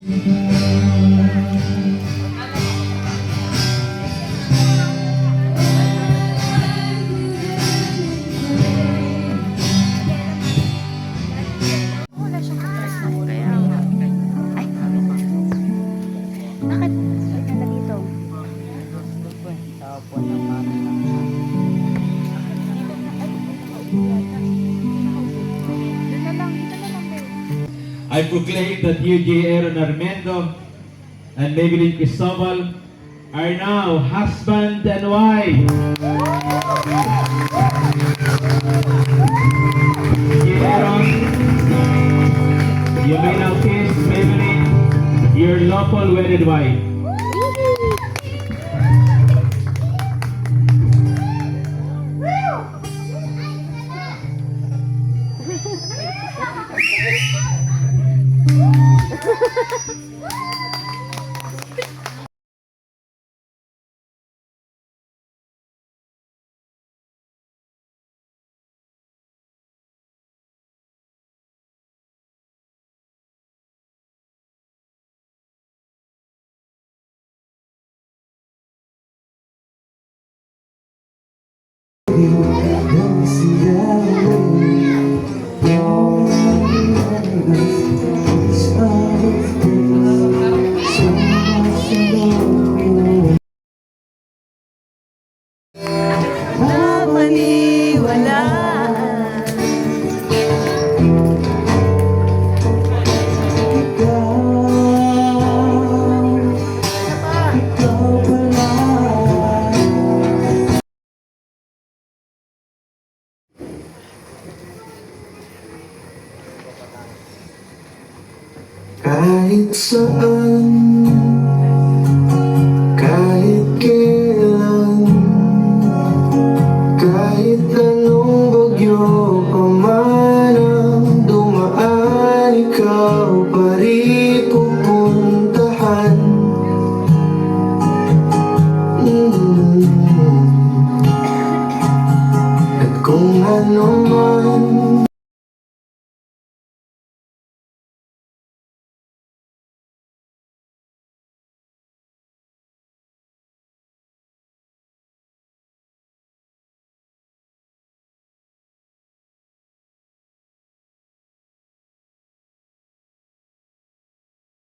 Wala siyang kapres na kaya nga. Ay, bakit? Ay, na dito. I proclaim that you, J. Aaron Armendo and Maybelline Cristobal, are now husband and wife. J. Aaron, you may now kiss Maybelline, your lawful wedded wife. Kahit saan